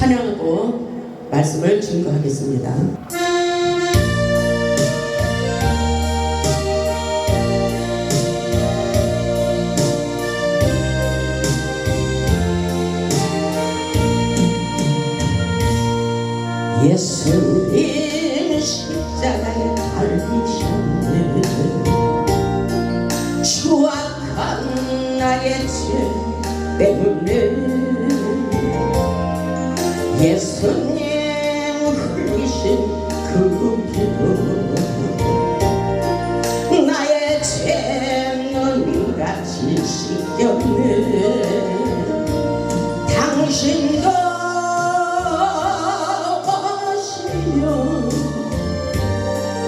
찬양하고 말씀을 증거하겠습니다. 예수님 십자가에 달리셨네. 추악한 나의 죄 때문에 예수님 흘리신 그 피로 나의 죄는 같이 씻겼네. 당신도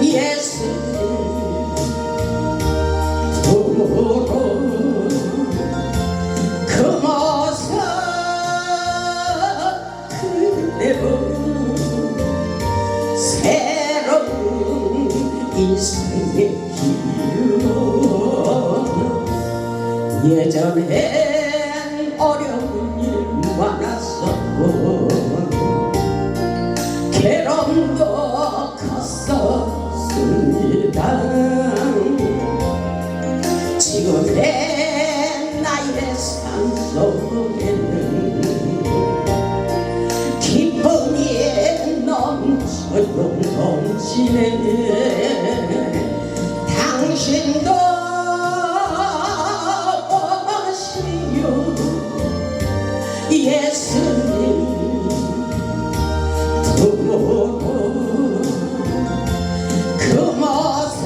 예수님 도로 그 모습 그대로 새로운 인생의 길로 예전엔 어려운 일 많았었고 괴로움도 컸었습니다. 지금의 나의 삶 속에는 기쁨이 넘치네. 당신도 오시요 예수님 도로 그 모습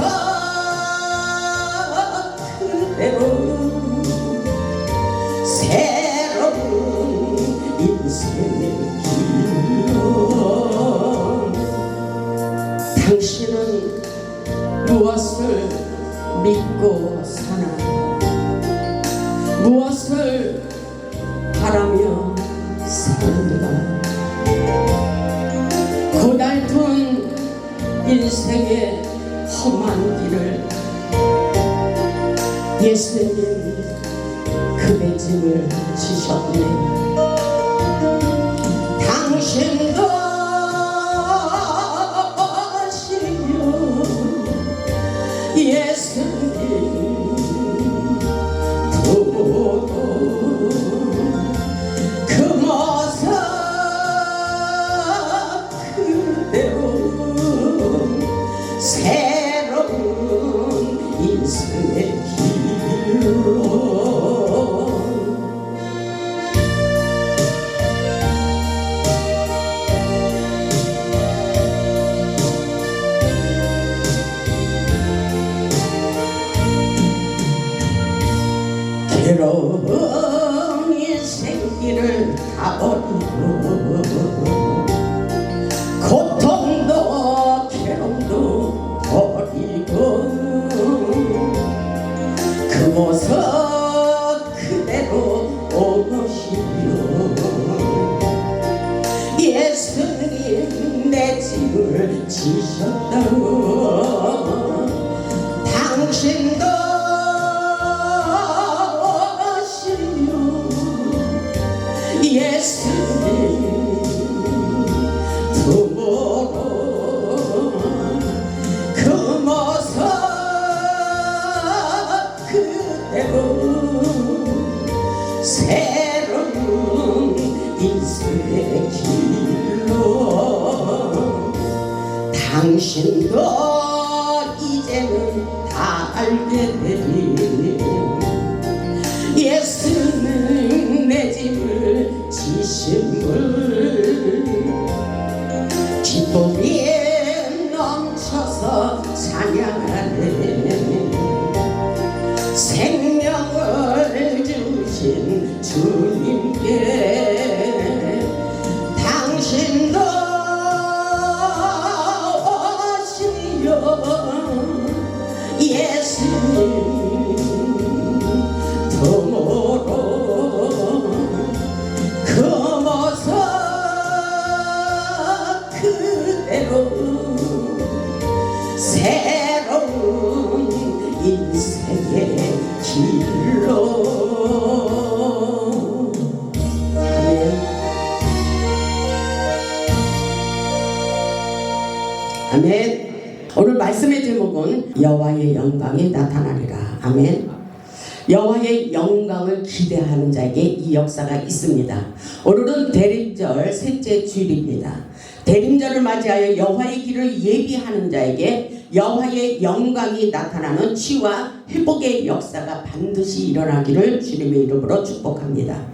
그대로 새로운 인생의 길로 당신은 무엇을 믿고 사나, 무엇을 바라며 사는가. 고달픈 인생의 험한 길을 예수님 그대 짐을 지셨네. 당신도 아시요 예수님 도로 그 모습 그대로 새로운 인생의 길로 괴로운 인생길을 가버리고 고통도 괴로움도 버리고 그 모습 그대로 오시요 예수님 내 짐을 지셨다고. 당신도 예수님 도로 그 모습 그대로 새로운 인생의 길로 당신도 이제는 다 알게 되리. 예수는 내 짐을 지심을 기쁨이 넘쳐서 찬양하네. 생명을 주신 주님께 당신도 오시요 예수님 도로 그 모습 그대로 새로운 인생의 길로. 아멘. 아멘. 오늘 말씀의 제목은 여호와의 영광이 나타나리라. 아멘. 여호와의 영광을 기대하는 자에게 이 역사가 있습니다. 오늘은 대림절 셋째 주일입니다. 대림절을 맞이하여 여호와의 길을 예비하는 자에게 여호와의 영광이 나타나는 치유와 회복의 역사가 반드시 일어나기를 주님의 이름으로 축복합니다.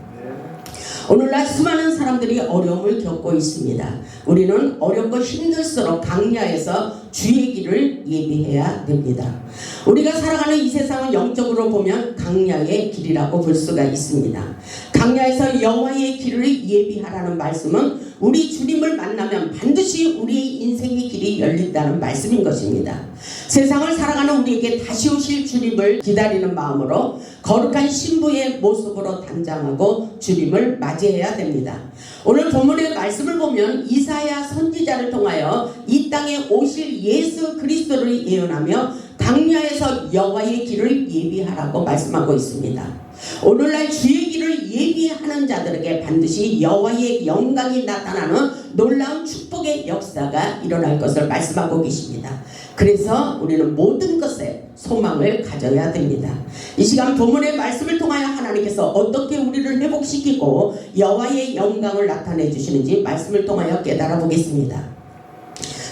오늘날 수많은 사람들이 어려움을 겪고 있습니다. 우리는 어렵고 힘들수록 강야에서 주의 길을 예비해야 됩니다. 우리가 살아가는 이 세상은 영적으로 보면 강야의 길이라고 볼 수가 있습니다. 강야에서 여호와의 길을 예비하라는 말씀은 우리 주님을 만나면 반드시 우리의 인생의 길이 열린다는 말씀인 것입니다. 세상을 살아가는 우리에게 다시 오실 주님을 기다리는 마음으로 거룩한 신부의 모습으로 단장하고 주님을 맞이해야 됩니다. 오늘 본문의 말씀을 보면 이사야 선지자를 통하여 이 땅에 오실 예수 그리스도를 예언하며 강야에서 여호와의 길을 예비하라고 말씀하고 있습니다. 오늘날 주의 길을 예비하는 자들에게 반드시 여호와의 영광이 나타나는 놀라운 축복의 역사가 일어날 것을 말씀하고 계십니다. 그래서 우리는 모든 것에 소망을 가져야 됩니다. 이 시간 본문의 말씀을 통하여 하나님께서 어떻게 우리를 회복시키고 여호와의 영광을 나타내 주시는지 말씀을 통하여 깨달아 보겠습니다.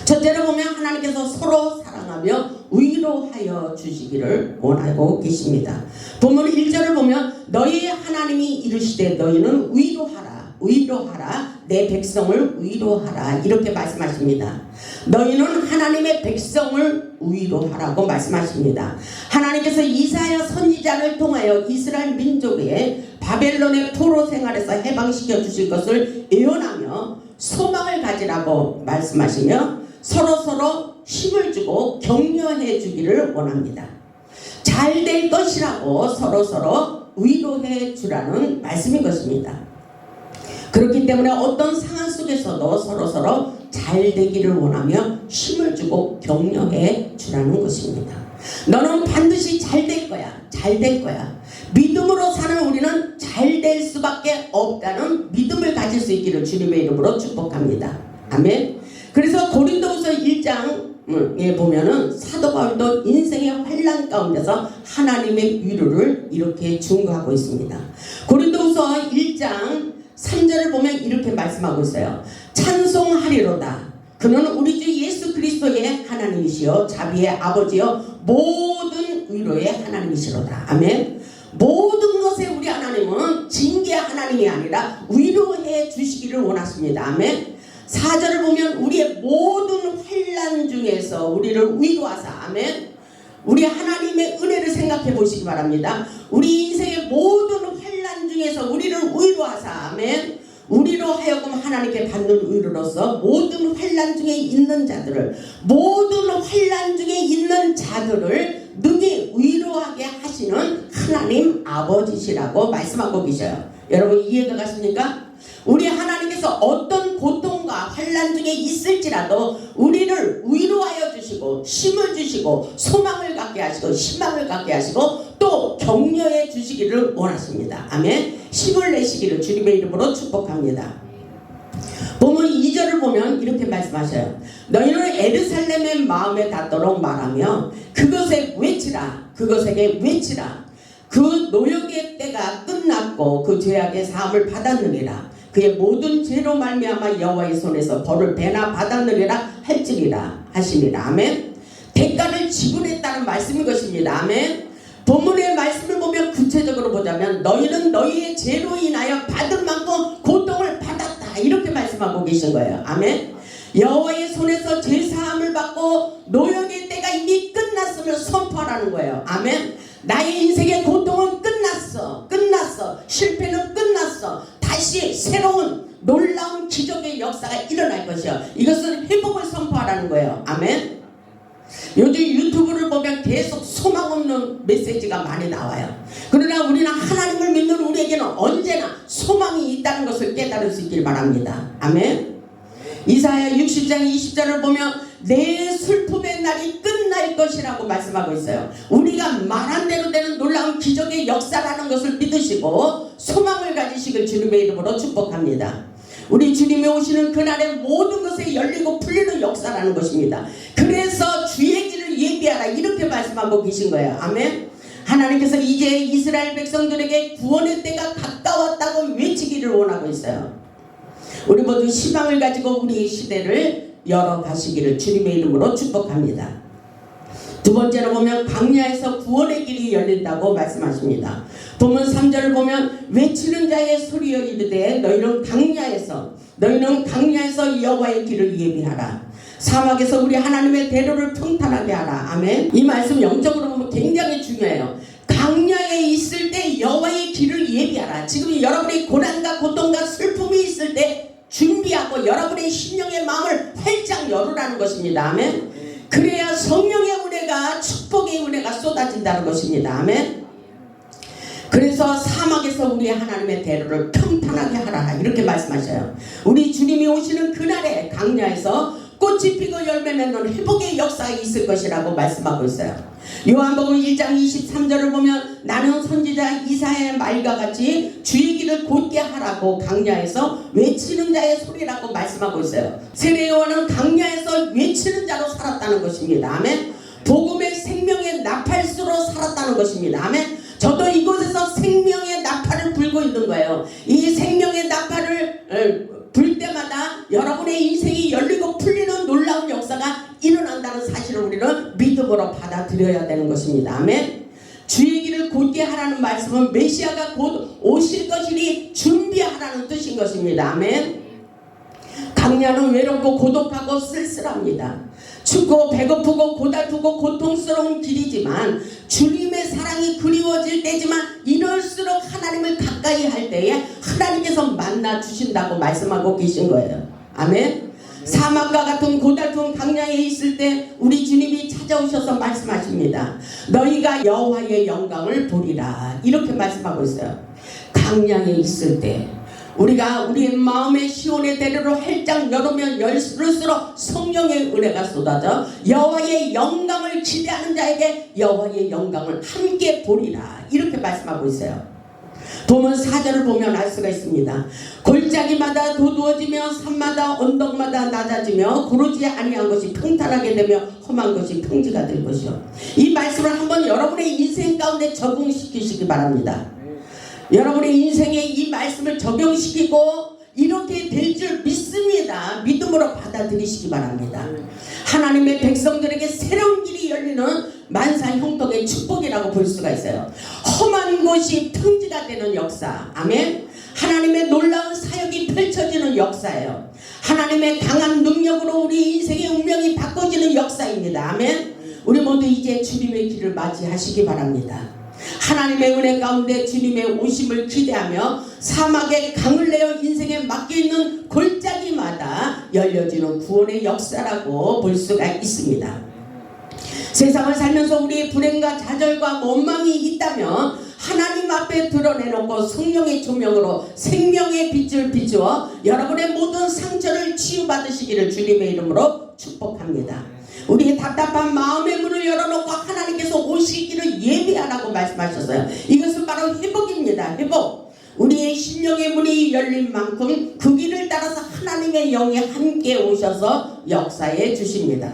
첫째로 보면 하나님께서 서로 사랑하며 위로하여 주시기를 원하고 계십니다. 본문 1절을 보면 너희의 하나님이 이르시되 너희는 위로하라 내 백성을 위로하라 이렇게 말씀하십니다. 너희는 하나님의 백성을 위로하라고 말씀하십니다. 하나님께서 이사야 선지자를 통하여 이스라엘 민족의 바벨론의 포로 생활에서 해방시켜 주실 것을 예언하며 소망을 가지라고 말씀하시며 서로 힘을 주고 격려해 주기를 원합니다. 잘 될 것이라고 서로 위로해 주라는 말씀인 것입니다. 그렇기 때문에 어떤 상황 속에서도 서로 잘 되기를 원하며 힘을 주고 격려해 주라는 것입니다. 너는 반드시 잘 될 거야. 믿음으로 사는 우리는 잘 될 수밖에 없다는 믿음을 가질 수 있기를 주님의 이름으로 축복합니다. 아멘. 그래서 고린도후서 1장에 보면은 사도 바울도 인생의 환난 가운데서 하나님의 위로를 이렇게 증거하고 있습니다. 고린도후서 1장 3절을 보면 이렇게 말씀하고 있어요. 찬송하리로다. 그는 우리 주 예수 그리스도의 하나님이시여 자비의 아버지여 모든 위로의 하나님이시로다. 아멘. 모든 것에 우리 하나님은 징계 하나님이 아니라 위로해 주시기를 원하십니다. 아멘. 4절을 보면 우리의 모든 환난 중에서 우리를 위로하사. 아멘. 우리 하나님의 은혜를 생각해 보시기 바랍니다. 우리 인생의 모든 환난 중에서 우리를 위로하사. 아멘. 우리로 하여금 하나님께 받는 위로로서 모든 환난 중에 있는 자들을 능히 위로하게 하시는 하나님 아버지시라고 말씀하고 계셔요. 여러분 이해가 가십니까? 우리 하나님께서 어떤 고통과 환난 중에 있을지라도 우리를 위로하여 주시고 힘을 주시고 소망을 갖게 하시고 희망을 갖게 하시고 또 격려해 주시기를 원하십니다. 아멘. 힘을 내시기를 주님의 이름으로 축복합니다. 본문 2절을 보면 이렇게 말씀하셔요. 너희는 에르살렘의 마음에 닿도록 말하며 그것에게 외치라. 그 노역의 때가 끝났고 그 죄악의 사함을 받았느니라. 그의 모든 죄로 말미암아 여호와의 손에서 벌을 배나 받았느니라 할지니라 하시니라. 아멘. 대가를 지불했다는 말씀인 것입니다. 아멘. 본문의 말씀을 보면 구체적으로 보자면 너희는 너희의 죄로 인하여 받을 만큼 고통을 받았다 이렇게 말씀하고 계신 거예요. 아멘. 여호와의 손에서 죄사함을 받고 노역의 때가 이미 끝났음을 선포하라는 거예요. 아멘. 나의 인생의 고통은 끝났어. 실패는 끝났어. 다시 새로운 놀라운 기적의 역사가 일어날 것이요. 이것은 회복을 선포하라는 거예요. 아멘. 요즘 유튜브를 보면 계속 소망 없는 메시지가 많이 나와요. 그러나 우리는 하나님을 믿는 우리에게는 언제나 소망이 있다는 것을 깨달을 수 있길 바랍니다. 아멘. 이사야 60장 20절을 보면 내 슬픔의 날이 끝날 것이라고 말씀하고 있어요. 우리가 말한 대로 되는 놀라운 기적의 역사라는 것을 믿으시고 소망을 가지시길 주님의 이름으로 축복합니다. 우리 주님이 오시는 그날에 모든 것에 열리고 풀리는 역사라는 것입니다. 그래서 주의 길을 예비하라 이렇게 말씀하고 계신 거예요. 아멘. 하나님께서 이제 이스라엘 백성들에게 구원의 때가 가까웠다고 외치기를 원하고 있어요. 우리 모두 희망을 가지고 우리 시대를 열어가시기를 주님의 이름으로 축복합니다. 두 번째로 보면 광야에서 구원의 길이 열린다고 말씀하십니다. 본문 3절을 보면 외치는 자의 소리여 이르되 너희는 광야에서 여호와의 길을 예비하라. 사막에서 우리 하나님의 대로를 평탄하게 하라. 아멘. 이 말씀 영적으로 보면 굉장히 중요해요. 광야에 있을 때 여호와의 길을 예비하라. 지금 여러분의 고난과 고통과 슬픔이 있을 때 준비하고 여러분의 심령의 마음을 활짝 열으라는 것입니다. 아멘. 그래야 성령의 은혜가 축복의 은혜가 쏟아진다는 것입니다. 아멘. 그래서 사막에서 우리 하나님의 대로를 평탄하게 하라 이렇게 말씀하셔요. 우리 주님이 오시는 그날에 광야에서 꽃이 피고 열매 맺는 회복의 역사가 있을 것이라고 말씀하고 있어요. 요한복음 1장 23절을 보면 나는 선지자 이사야의 말과 같이 주의 길을 곧게 하라고 광야에서 외치는 자의 소리라고 말씀하고 있어요. 세례 요한은 광야에서 외치는 자로 살았다는 것입니다. 아멘. 복음의 생명의 나팔수로 살았다는 것입니다. 아멘. 저도 이곳에서 생명의 나팔을 불고 있는 거예요. 이 생명의 나팔을 불 때마다 여러분의 인생이 열리고 풀리는 놀라운 역사가 일어난다는 사실을 우리는 믿음으로 받아들여야 되는 것입니다. 아멘. 주의 길을 곧게 하라는 말씀은 메시아가 곧 오실 것이니 준비하라는 뜻인 것입니다. 아멘. 광야는 외롭고 고독하고 쓸쓸합니다. 춥고 배고프고 고달프고 고통스러운 길이지만 주님의 사랑이 그리워질 때지만 이럴수록 하나님을 가까이 할 때에 하나님께서 만나 주신다고 말씀하고 계신 거예요. 아멘. 사막과 같은 고달픈 광야에 있을 때 우리 주님이 찾아오셔서 말씀하십니다. 너희가 여호와의 영광을 보리라 이렇게 말씀하고 있어요. 광야에 있을 때 우리가 우리의 마음의 시온의 대로를 활짝 열으면 열수록 성령의 은혜가 쏟아져 여호와의 영광을 기대하는 자에게 여호와의 영광을 함께 보리라 이렇게 말씀하고 있어요. 본문 4절을 보면 알 수가 있습니다. 골짜기마다 도두어지며 산마다 언덕마다 낮아지며 고르지 아니한 것이 평탄하게 되며 험한 것이 평지가 될 것이요. 이 말씀을 한번 여러분의 인생 가운데 적용시키시기 바랍니다. 여러분의 인생에 이 말씀을 적용시키고 이렇게 될 줄 믿습니다. 믿음으로 받아들이시기 바랍니다. 하나님의 백성들에게 새로운 길이 열리는 만사 형통의 축복이라고 볼 수가 있어요. 험한 곳이 평지가 되는 역사. 아멘. 하나님의 놀라운 사역이 펼쳐지는 역사예요. 하나님의 강한 능력으로 우리 인생의 운명이 바꿔지는 역사입니다. 아멘. 우리 모두 이제 주님의 길을 맞이하시기 바랍니다. 하나님의 은혜 가운데 주님의 오심을 기대하며 사막에 강을 내어 인생에 맡겨있는 골짜기마다 열려지는 구원의 역사라고 볼 수가 있습니다. 세상을 살면서 우리의 불행과 좌절과 원망이 있다면 하나님 앞에 드러내놓고 성령의 조명으로 생명의 빛을 비추어 여러분의 모든 상처를 치유받으시기를 주님의 이름으로 축복합니다. 우리의 답답한 마음의 문을 열어놓고 하나님께서 오시기를 예비하라고 말씀하셨어요. 이것은 바로 회복입니다. 회복. 우리의 심령의 문이 열린 만큼 그 길을 따라서 하나님의 영이 함께 오셔서 역사해 주십니다.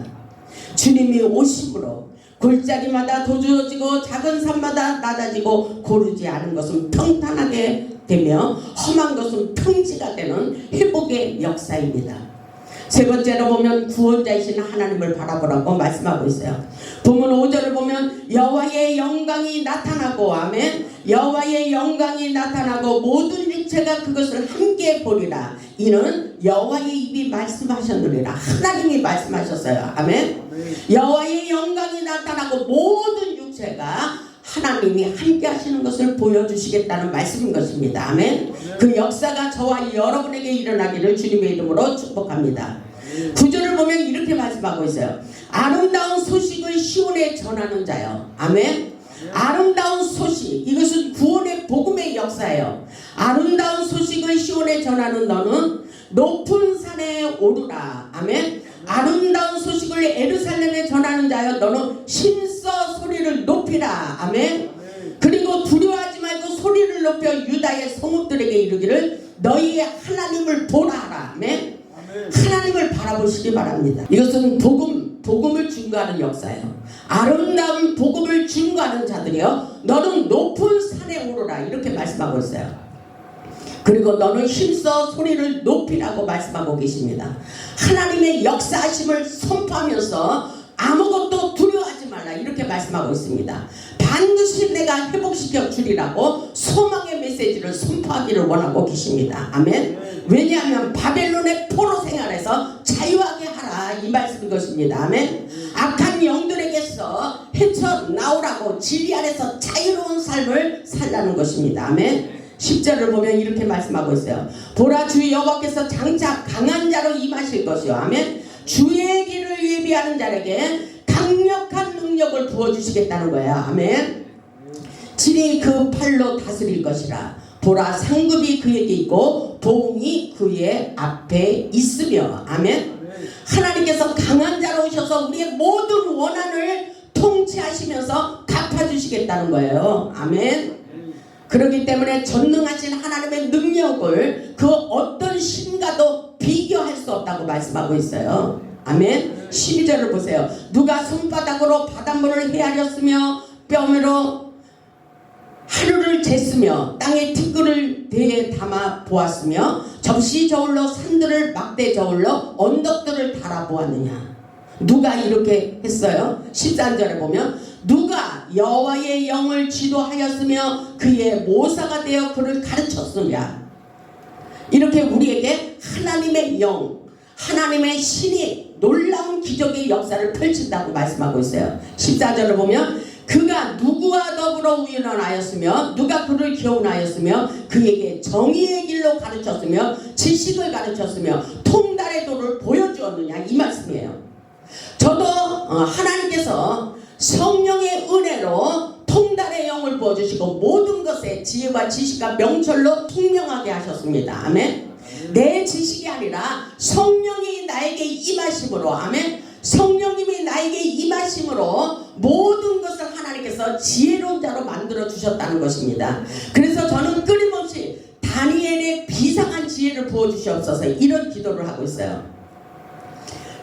주님이 오심으로 골짜기마다 도주어지고 작은 산마다 낮아지고 고르지 않은 것은 평탄하게 되며 험한 것은 평지가 되는 회복의 역사입니다. 세 번째로 보면 구원자이신 하나님을 바라보라고 말씀하고 있어요. 본문 5절을 보면 여호와의 영광이 나타나고 아멘. 여호와의 영광이 나타나고 모든 육체가 그것을 함께 보리라. 이는 여호와의 입이 말씀하셨느니라. 하나님이 말씀하셨어요. 아멘. 여호와의 영광이 나타나고 모든 육체가 하나님이 함께 하시는 것을 보여주시겠다는 말씀인 것입니다. 아멘. 그 역사가 저와 여러분에게 일어나기를 주님의 이름으로 축복합니다. 9절을 보면 이렇게 말씀하고 있어요. 아름다운 소식을 시온에 전하는 자요. 아멘. 아름다운 소식, 이것은 구원의 복음의 역사예요. 아름다운 소식을 시온에 전하는 너는 높은 산에 오르라. 아멘. 아름다운 소식을 예루살렘에 전하는 자여 너는 힘써 소리를 높이라. 아멘. 그리고 두려워하지 말고 소리를 높여 유다의 성읍들에게 이르기를 너희의 하나님을 보라 하라. 아멘. 하나님을 바라보시기 바랍니다. 이것은 복음을 증거하는 역사예요. 아름다운 복음을 증거하는 자들이여 너는 높은 산에 오르라 이렇게 말씀하고 있어요. 그리고 너는 힘써 소리를 높이라고 말씀하고 계십니다. 하나님의 역사하심을 선포하면서 아무것도 두려워하지 말라 이렇게 말씀하고 있습니다. 반드시 내가 회복시켜 주리라고 소망의 메시지를 선포하기를 원하고 계십니다. 아멘. 왜냐하면 바벨론의 포로 생활에서 자유하게 하라 이 말씀인 것입니다. 아멘. 악한 영들에게서 헤쳐나오라고 진리 안에서 자유로운 삶을 살라는 것입니다. 아멘. 10절을 보면 이렇게 말씀하고 있어요. 보라 주 여호와께서 장차 강한 자로 임하실 것이요. 아멘. 주의 길을 예비하는 자에게 강력한 능력을 부어주시겠다는 거예요. 아멘. 진히 그 팔로 다스릴 것이라. 보라 상급이 그에게 있고 보응이 그의 앞에 있으며. 아멘. 하나님께서 강한 자로 오셔서 우리의 모든 원한을 통치하시면서 갚아주시겠다는 거예요. 아멘. 그렇기 때문에 전능하신 하나님의 능력을 그 어떤 신과도 비교할 수 없다고 말씀하고 있어요. 아멘. 12절을 보세요. 누가 손바닥으로 바닷물을 헤아렸으며 뼘으로 하루를 쟀으며 땅에 티끌을 대에 담아 보았으며 접시 저울로 산들을 막대 저울로 언덕들을 달아 보았느냐. 누가 이렇게 했어요? 13절에 보면 누가 여호와의 영을 지도하였으며 그의 모사가 되어 그를 가르쳤느냐. 이렇게 우리에게 하나님의 영, 하나님의 신이 놀라운 기적의 역사를 펼친다고 말씀하고 있어요. 14절을 보면 그가 누구와 더불어 우연하였으며 누가 그를 교훈하였으며 그에게 정의의 길로 가르쳤으며 지식을 가르쳤으며 통달의 도를 보여주었느냐 이 말씀이에요. 저도 하나님께서 성령의 은혜로 통달의 영을 부어주시고 모든 것에 지혜와 지식과 명철로 총명하게 하셨습니다. 아멘. 내 지식이 아니라 성령이 나에게 임하심으로. 아멘. 성령님이 나에게 임하심으로 모든 것을 하나님께서 지혜로운 자로 만들어 주셨다는 것입니다. 그래서 저는 끊임없이 다니엘의 비상한 지혜를 부어주시옵소서 이런 기도를 하고 있어요.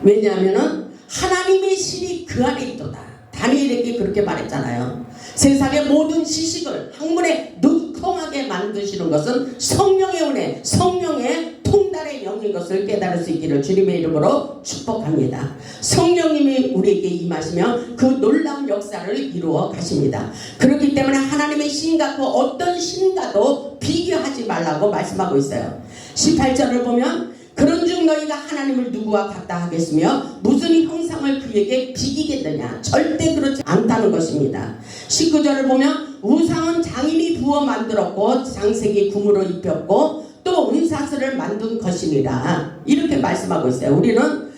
왜냐하면 하나님의 신이 그 안에 있도다. 다니엘에게 그렇게 말했잖아요. 세상의 모든 지식을 학문에 능통하게 만드시는 것은 성령의 은혜, 성령의 통달의 영인 것을 깨달을 수 있기를 주님의 이름으로 축복합니다. 성령님이 우리에게 임하시며 그 놀라운 역사를 이루어 가십니다. 그렇기 때문에 하나님의 신과 그 어떤 신과도 비교하지 말라고 말씀하고 있어요. 18절을 보면 그런즉 너희가 하나님을 누구와 같다 하겠으며 무슨 형상을 그에게 비기겠느냐. 절대 그렇지 않다는 것입니다. 19절을 보면 우상은 장인이 부어 만들었고 장색이 금으로 입혔고 또 은사슬을 만든 것이니라 이렇게 말씀하고 있어요. 우리는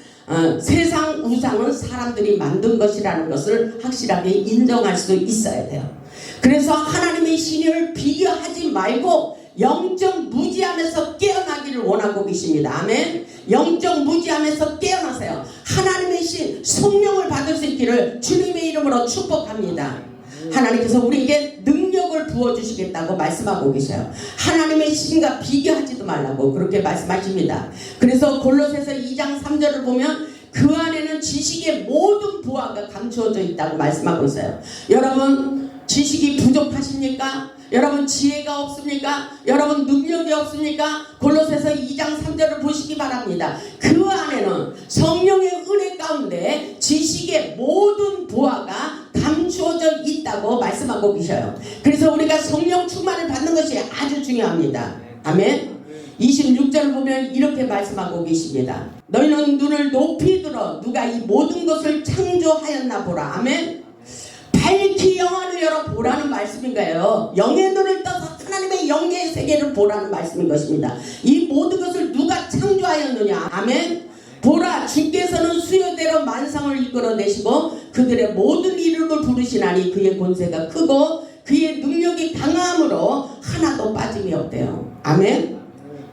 세상 우상은 사람들이 만든 것이라는 것을 확실하게 인정할 수 있어야 돼요. 그래서 하나님의 신을 비교하지 말고 영적 무지함에서 깨어나기를 원하고 계십니다. 아멘. 영적 무지함에서 깨어나세요. 하나님의 신 성령을 받을 수 있기를 주님의 이름으로 축복합니다. 하나님께서 우리에게 능력을 부어주시겠다고 말씀하고 계셔요. 하나님의 신과 비교하지도 말라고 그렇게 말씀하십니다. 그래서 골로새서 2장 3절을 보면 그 안에는 지식의 모든 부하가 감추어져 있다고 말씀하고 있어요. 여러분 지식이 부족하십니까? 여러분 지혜가 없습니까? 여러분 능력이 없습니까? 골로새서 2장 3절을 보시기 바랍니다. 그 안에는 성령의 은혜 가운데 지식의 모든 부하가 감추어져 있다고 말씀하고 계셔요. 그래서 우리가 성령 충만을 받는 것이 아주 중요합니다. 아멘. 26절 보면 이렇게 말씀하고 계십니다. 너희는 눈을 높이 들어 누가 이 모든 것을 창조하였나 보라. 아멘. 밝히 영안을 열어 보라는 말씀인가요? 영의 눈을 떠서 하나님의 영의 세계를 보라는 말씀인 것입니다. 이 모든 것을 누가 창조하였느냐. 아멘. 보라 주께서는 수요대로 만상을 이끌어내시고 그들의 모든 이름을 부르시나니 그의 권세가 크고 그의 능력이 강함으로 하나도 빠짐이 없대요. 아멘.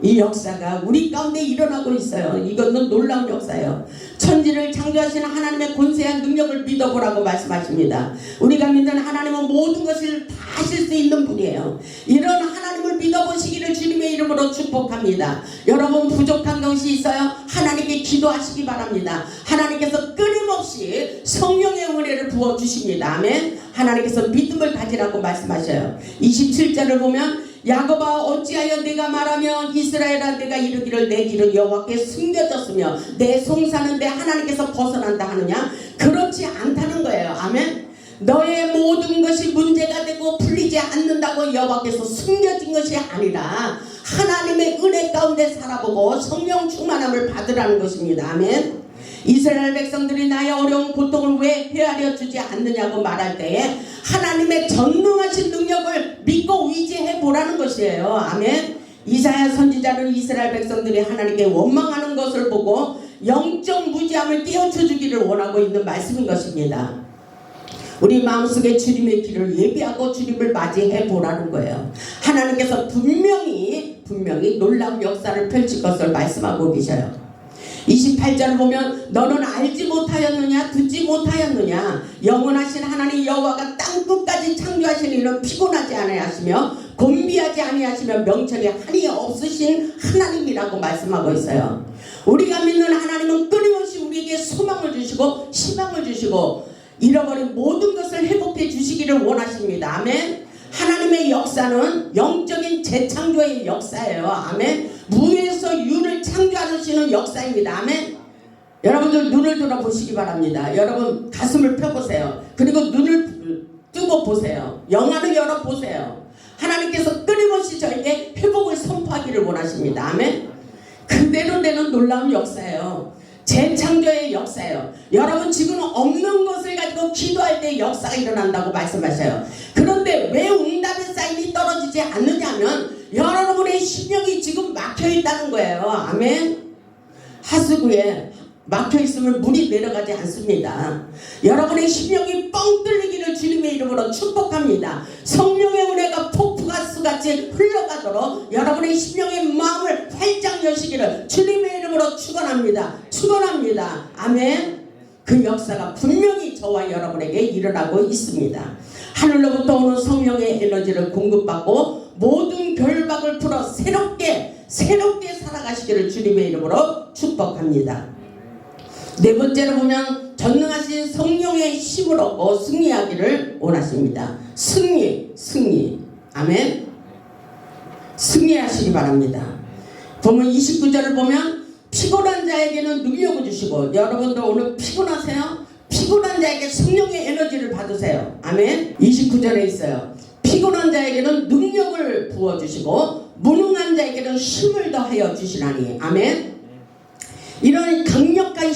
이 역사가 우리 가운데 일어나고 있어요. 이것은 놀라운 역사예요. 천지를 창조하시는 하나님의 권세한 능력을 믿어보라고 말씀하십니다. 우리가 믿는 하나님은 모든 것을 다 하실 수 있는 분이에요. 이런 하나님을 믿어보시기를 주님의 이름으로 축복합니다. 여러분 부족한 것이 있어요? 하나님께 기도하시기 바랍니다. 하나님께서 끊임없이 성령의 은혜를 부어주십니다. 아멘. 하나님께서 믿음을 가지라고 말씀하셔요. 27절을 보면 야곱아 어찌하여 네가 말하면 이스라엘아 내가 이르기를 내 길은 여호와께 숨겨졌으며 내 송사는 내 하나님께서 벗어난다 하느냐? 그렇지 않다는 거예요. 아멘. 너의 모든 것이 문제가 되고 풀리지 않는다고 여호와께서 숨겨진 것이 아니라 하나님의 은혜 가운데 살아보고 성령 충만함을 받으라는 것입니다. 아멘. 이스라엘 백성들이 나의 어려운 고통을 왜 헤아려 주지 않느냐고 말할 때에 하나님의 전능하신 능력을 믿고 의지해 보라는 것이에요. 아멘. 이사야 선지자는 이스라엘 백성들이 하나님께 원망하는 것을 보고 영적 무지함을 깨우쳐 주기를 원하고 있는 말씀인 것입니다. 우리 마음속에 주님의 길을 예비하고 주님을 맞이해 보라는 거예요. 하나님께서 분명히 놀라운 역사를 펼칠 것을 말씀하고 계셔요. 28절을 보면 너는 알지 못하였느냐 듣지 못하였느냐 영원하신 하나님 여호와가 땅끝까지 창조하신 이는 피곤하지 아니하시며 곤비하지 아니하시며 명철이 한이 없으신 하나님이라고 말씀하고 있어요. 우리가 믿는 하나님은 끊임없이 우리에게 소망을 주시고 희망을 주시고 잃어버린 모든 것을 회복해 주시기를 원하십니다. 아멘. 하나님의 역사는 영적인 재창조의 역사예요. 아멘. 무에서 유를 창조하시는 역사입니다. 아멘. 여러분들 눈을 들어 보시기 바랍니다. 여러분 가슴을 펴보세요. 그리고 눈을 뜨고 보세요. 영안을 열어 보세요. 하나님께서 끊임없이 저에게 회복을 선포하기를 원하십니다. 아멘. 그대로 되는 놀라운 역사예요. 재창조의 역사예요. 여러분 지금 없는 것을 가지고 기도할 때 역사가 일어난다고 말씀하셔요. 그런데 왜 응답의 사인이 떨어지지 않느냐면 여러분의 심령이 지금 막혀있다는 거예요. 아멘. 하수구에 막혀있으면 물이 내려가지 않습니다. 여러분의 심령이 뻥 뚫리기를 주님의 이름으로 축복합니다. 성령의 은혜가 폭풍가스같이 흘러가도록 여러분의 심령의 마음을 활짝 여시기를 주님의 이름으로 축원합니다. 축원합니다. 아멘. 그 역사가 분명히 저와 여러분에게 일어나고 있습니다. 하늘로부터 오는 성령의 에너지를 공급받고 모든 결박을 풀어 새롭게 살아가시기를 주님의 이름으로 축복합니다. 네 번째로 보면 전능하신 성령의 힘을 얻고 승리하기를 원하십니다. 승리. 아멘. 승리하시기 바랍니다. 보면 29절을 보면 피곤한 자에게는 능력을 주시고 여러분도 오늘 피곤하세요? 피곤한 자에게 성령의 에너지를 받으세요. 아멘. 29절에 있어요. 피곤한 자에게는 능력을 부어주시고 무능한 자에게는 힘을 더하여 주시나니. 아멘. 이런 강력한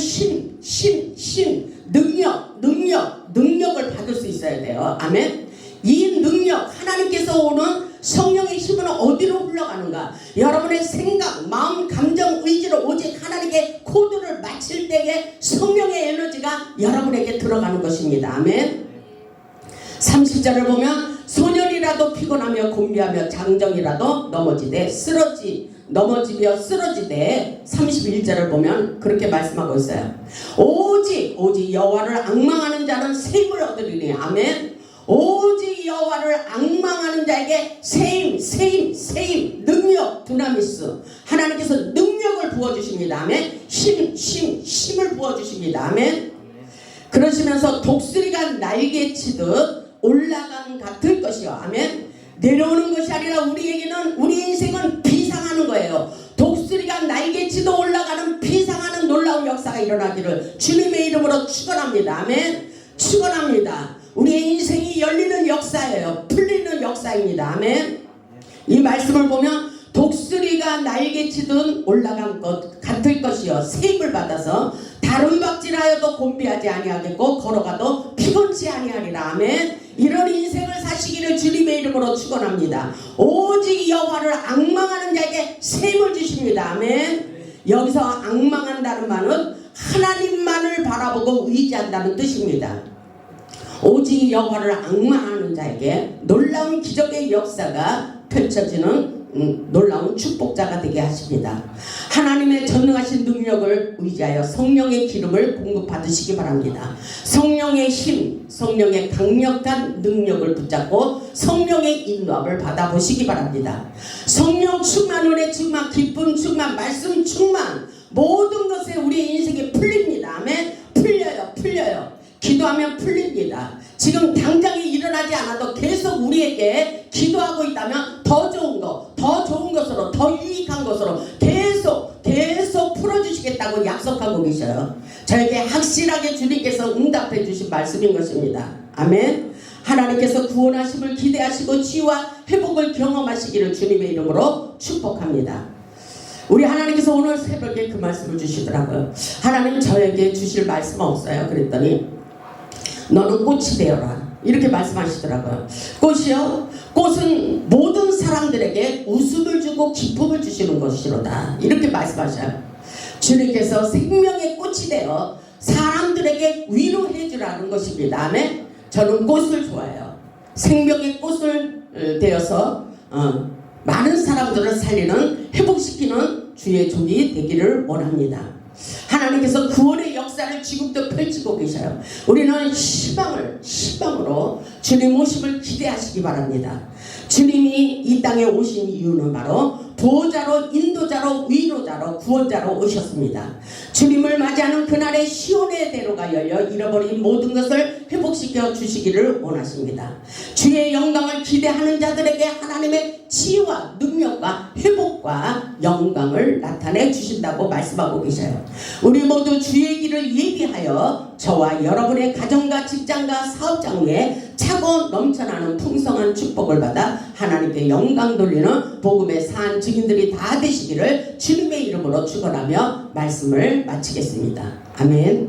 능력을 받을 수 있어야 돼요. 아멘. 이 능력, 하나님께서 오는 성령의 힘은 어디로 흘러가는가? 여러분의 생각, 마음, 감정, 의지로 오직 하나님께 코드를 맞출 때에 성령의 에너지가 여러분에게 들어가는 것입니다. 아멘. 30절을 보면 소년이라도 피곤하며 곤비하며 장정이라도 넘어지며 쓰러지되 31절을 보면 그렇게 말씀하고 있어요. 오직 여호와를 앙망하는 자는 셈을 얻으리니. 아멘. 오직 여호와를 앙망하는 자에게 세임 능력 두나미스 하나님께서 능력을 부어주십니다. 아멘. 힘을 부어주십니다. 아멘. 그러시면서 독수리가 날개치듯 올라간 같을 것이요. 아멘. 내려오는 것이 아니라 우리 인생은 비상하는 거예요. 독수리가 날개치듯 올라가는 비상하는 놀라운 역사가 일어나기를 주님의 이름으로 축원합니다. 아멘. 축원합니다. 우리의 인생이 열리는 역사예요. 풀리는 역사입니다. 아멘. 이 말씀을 보면 독수리가 날개치듯 올라간 것 같을 것이요 세임을 받아서 다른 박질하여도 곤비하지 아니하겠고 걸어가도 피곤치 아니하리라. 아멘. 이런 인생을 사시기를 주님의 이름으로 축원합니다. 오직 여호와를 앙망하는 자에게 세임을 주십니다. 아멘. 여기서 앙망한다는 말은 하나님만을 바라보고 의지한다는 뜻입니다. 오직 여호와를 앙망하는 자에게 놀라운 기적의 역사가 펼쳐지는 놀라운 축복자가 되게 하십니다. 하나님의 전능하신 능력을 의지하여 성령의 기름을 공급받으시기 바랍니다. 성령의 힘, 성령의 강력한 능력을 붙잡고 성령의 인도함을 받아보시기 바랍니다. 성령 충만, 은혜 충만, 기쁨 충만, 말씀 충만, 모든 것에 우리의 인생이 풀립니다. 아멘. 풀려요. 기도하면 풀립니다. 지금 당장에 일어나지 않아도 계속 우리에게 기도하고 있다면 더 좋은 것, 더 좋은 것으로, 더 유익한 것으로 계속 풀어주시겠다고 약속하고 계셔요. 저에게 확실하게 주님께서 응답해 주신 말씀인 것입니다. 아멘. 하나님께서 구원하심을 기대하시고 치유와 회복을 경험하시기를 주님의 이름으로 축복합니다. 우리 하나님께서 오늘 새벽에 그 말씀을 주시더라고요. 하나님 저에게 주실 말씀 없어요. 그랬더니 너는 꽃이 되어라 이렇게 말씀하시더라고요. 꽃이요? 꽃은 모든 사람들에게 웃음을 주고 기쁨을 주시는 것이로다 이렇게 말씀하셔요. 주님께서 생명의 꽃이 되어 사람들에게 위로해 주라는 것입니다. 아멘. 저는 꽃을 좋아해요. 생명의 꽃을 되어서 많은 사람들을 살리는, 회복시키는 주의 종이 되기를 원합니다. 하나님께서 구원의 역사를 지금도 펼치고 계셔요. 우리는 희망으로 주님 오심을 기대하시기 바랍니다. 주님이 이 땅에 오신 이유는 바로 보호자로, 인도자로, 위로자로, 구원자로 오셨습니다. 주님을 맞이하는 그날의 시온의 대로가 열려 잃어버린 모든 것을 회복시켜 주시기를 원하십니다. 주의 영광을 기대하는 자들에게 하나님의 치유와 능력과 회복과 영광을 나타내 주신다고 말씀하고 계셔요. 우리 모두 주의 길을 예비하여 저와 여러분의 가정과 직장과 사업장 위에 차고 넘쳐나는 풍성한 축복을 받아 하나님께 영광 돌리는 복음의 산 증인들이 다 되시기를 주님의 이름으로 축원하며 말씀을 마치겠습니다. 아멘.